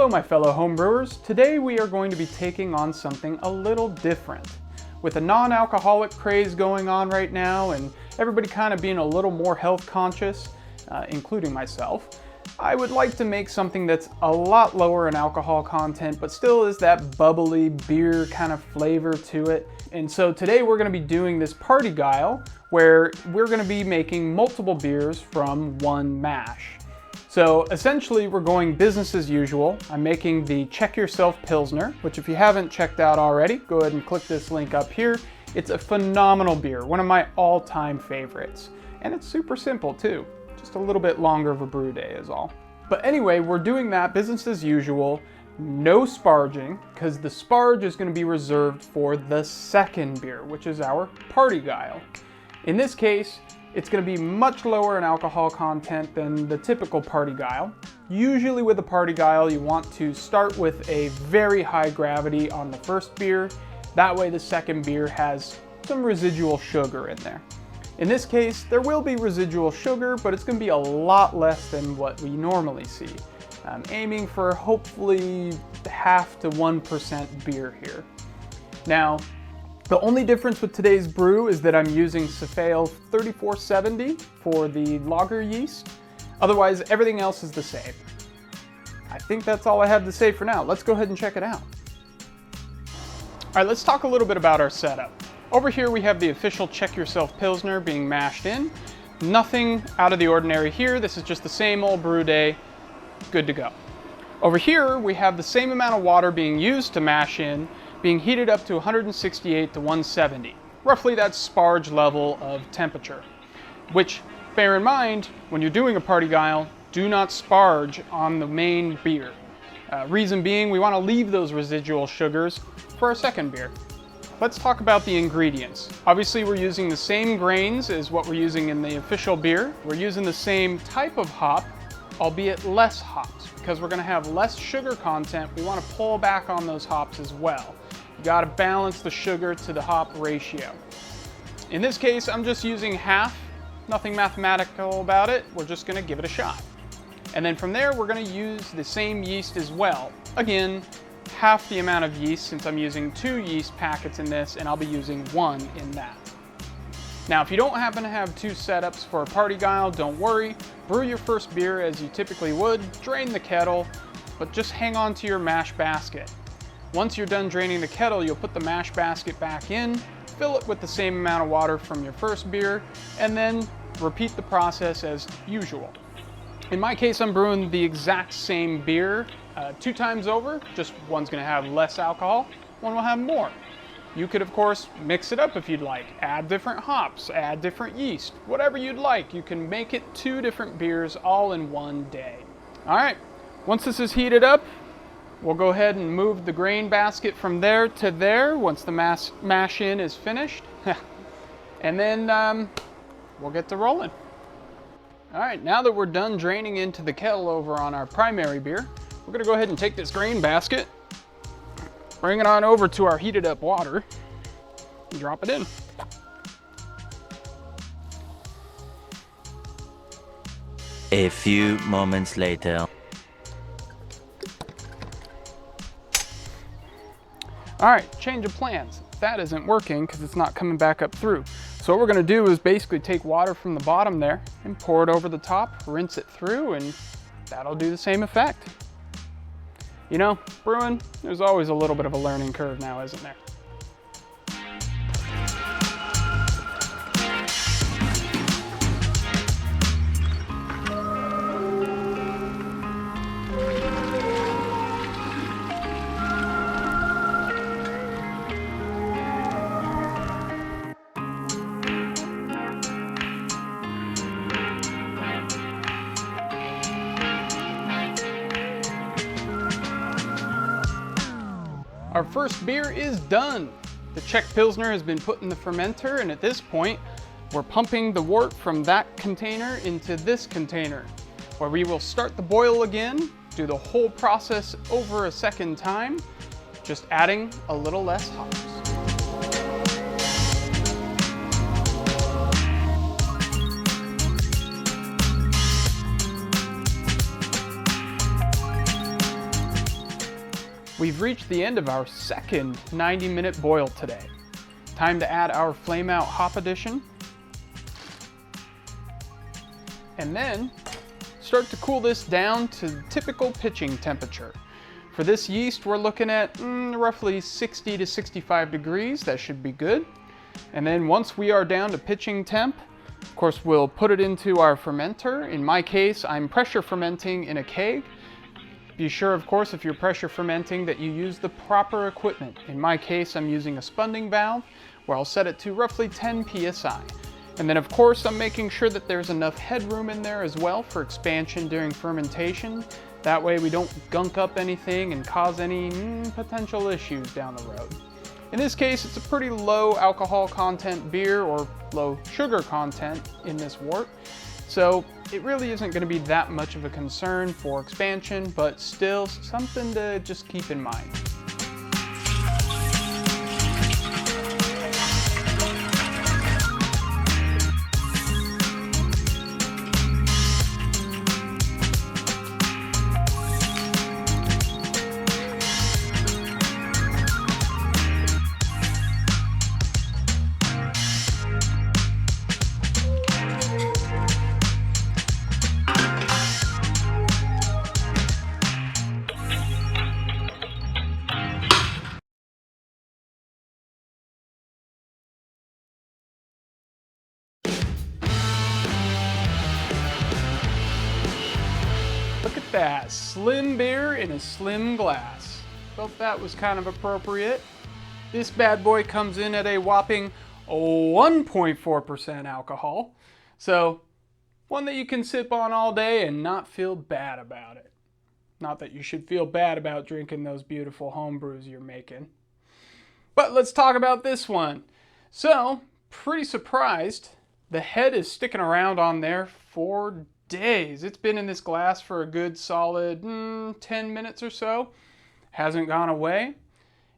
Hello my fellow homebrewers. Today we are going to be taking on something a little different. With a non-alcoholic craze going on right now and everybody kind of being a little more health conscious, including myself, I would like to make something that's a lot lower in alcohol content but still is that bubbly beer kind of flavor to it. And so today we're going to be doing this Parti Gyle where we're going to be making multiple beers from one mash. So essentially we're going business as usual. I'm making the Check Yourself Pilsner, which if you haven't checked out already, go ahead and click this link up here. It's a phenomenal beer, one of my all-time favorites. And it's super simple too. Just a little bit longer of a brew day is all. But anyway, we're doing that business as usual. No sparging, because the sparge is going to be reserved for the second beer, which is our Parti Gyle. In this case, it's going to be much lower in alcohol content than the typical Parti Gyle. Usually with a Parti Gyle, you want to start with a very high gravity on the first beer. That way the second beer has some residual sugar in there. In this case, there will be residual sugar, but it's going to be a lot less than what we normally see. I'm aiming for hopefully 0.5 to 1% beer here. Now, the only difference with today's brew is that I'm using Saflager 3470 for the lager yeast. Otherwise, everything else is the same. I think that's all I have to say for now. Let's go ahead and check it out. All right, let's talk a little bit about our setup. Over here we have the official Check Yourself Pilsner being mashed in. Nothing out of the ordinary here. This is just the same old brew day. Good to go. Over here we have the same amount of water being used to mash in, being heated up to 168 to 170. Roughly that sparge level of temperature. Which, bear in mind, when you're doing a Parti Gyle, do not sparge on the main beer. Reason being, we want to leave those residual sugars for our second beer. Let's talk about the ingredients. Obviously we're using the same grains as what we're using in the official beer. We're using the same type of hop, albeit less hops. Because we're going to have less sugar content, we want to pull back on those hops as well. You got to balance the sugar to the hop ratio. In this case, I'm just using half. Nothing mathematical about it. We're just going to give it a shot. And then from there, we're going to use the same yeast as well. Again, half the amount of yeast since I'm using 2 yeast packets in this and I'll be using 1 in that. Now if you don't happen to have 2 setups for a Parti Gyle, don't worry. Brew your first beer as you typically would, drain the kettle, but just hang on to your mash basket. Once you're done draining the kettle, you'll put the mash basket back in, fill it with the same amount of water from your first beer, and then repeat the process as usual. In my case, I'm brewing the exact same beer 2 times over, just one's going to have less alcohol, one will have more. You could, of course, mix it up if you'd like, add different hops, add different yeast, whatever you'd like. You can make it 2 different beers all in one day. All right, once this is heated up, we'll go ahead and move the grain basket from there to there once the mash in is finished. And then we'll get to rolling. All right, now that we're done draining into the kettle over on our primary beer, we're gonna go ahead and take this grain basket, bring it on over to our heated up water, and drop it in. A few moments later. All right, change of plans. That isn't working because it's not coming back up through. So what we're gonna do is basically take water from the bottom there and pour it over the top, rinse it through, and that'll do the same effect. You know, brewing, there's always a little bit of a learning curve now, isn't there? Our first beer is done. The Czech Pilsner has been put in the fermenter, and at this point, we're pumping the wort from that container into this container, where we will start the boil again, do the whole process over a second time, just adding a little less hops. We've reached the end of our second 90-minute boil today. Time to add our Flameout hop addition. And then start to cool this down to typical pitching temperature. For this yeast, we're looking at roughly 60 to 65 degrees. That should be good. And then once we are down to pitching temp, of course, we'll put it into our fermenter. In my case, I'm pressure fermenting in a keg. Be sure, of course, if you're pressure fermenting that you use the proper equipment. In my case, I'm using a spunding valve where I'll set it to roughly 10 psi. And then, of course, I'm making sure that there's enough headroom in there as well for expansion during fermentation. That way we don't gunk up anything and cause any potential issues down the road. In this case, it's a pretty low alcohol content beer, or low sugar content in this wort. So it really isn't going to be that much of a concern for expansion, but still something to just keep in mind. Look at that, slim beer in a slim glass. Felt that was kind of appropriate. This bad boy comes in at a whopping 1.4% alcohol. So, one that you can sip on all day and not feel bad about it. Not that you should feel bad about drinking those beautiful home brews you're making. But let's talk about this one. So, pretty surprised. The head is sticking around on there for days. It's been in this glass for a good solid 10 minutes or so. Hasn't gone away.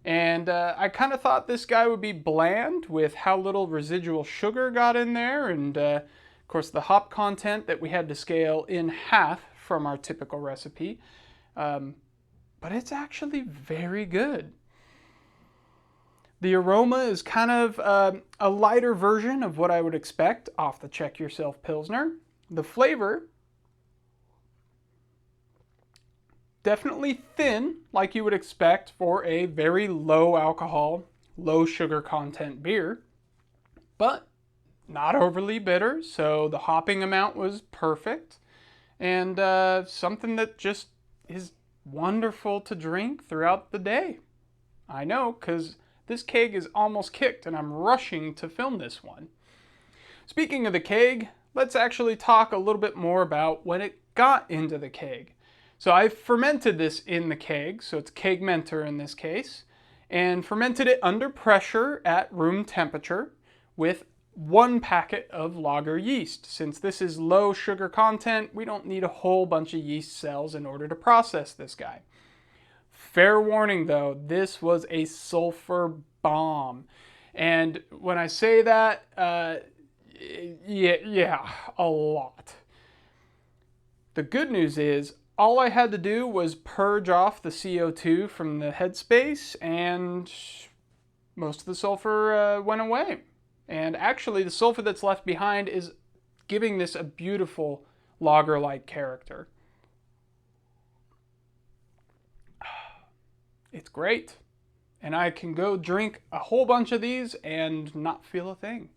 And I kind of thought this guy would be bland with how little residual sugar got in there, and of course the hop content that we had to scale in half from our typical recipe. But it's actually very good. The aroma is kind of a lighter version of what I would expect off the Check Yourself Pilsner. The flavor, definitely thin, like you would expect for a very low alcohol, low sugar content beer, but not overly bitter, so the hopping amount was perfect, and something that just is wonderful to drink throughout the day. I know, because this keg is almost kicked and I'm rushing to film this one. Speaking of the keg, let's actually talk a little bit more about when it got into the keg. So I fermented this in the keg, so it's kegmenter in this case, and fermented it under pressure at room temperature with 1 packet of lager yeast. Since this is low sugar content, we don't need a whole bunch of yeast cells in order to process this guy. Fair warning though, this was a sulfur bomb. And when I say that, yeah, a lot. The good news is, all I had to do was purge off the CO2 from the headspace and most of the sulfur went away. And actually the sulfur that's left behind is giving this a beautiful lager-like character. It's great. And I can go drink a whole bunch of these and not feel a thing.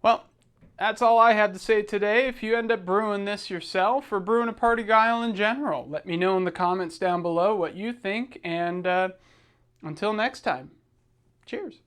Well, that's all I had to say today. If you end up brewing this yourself or brewing a Parti Gyle in general, let me know in the comments down below what you think. And until next time, cheers.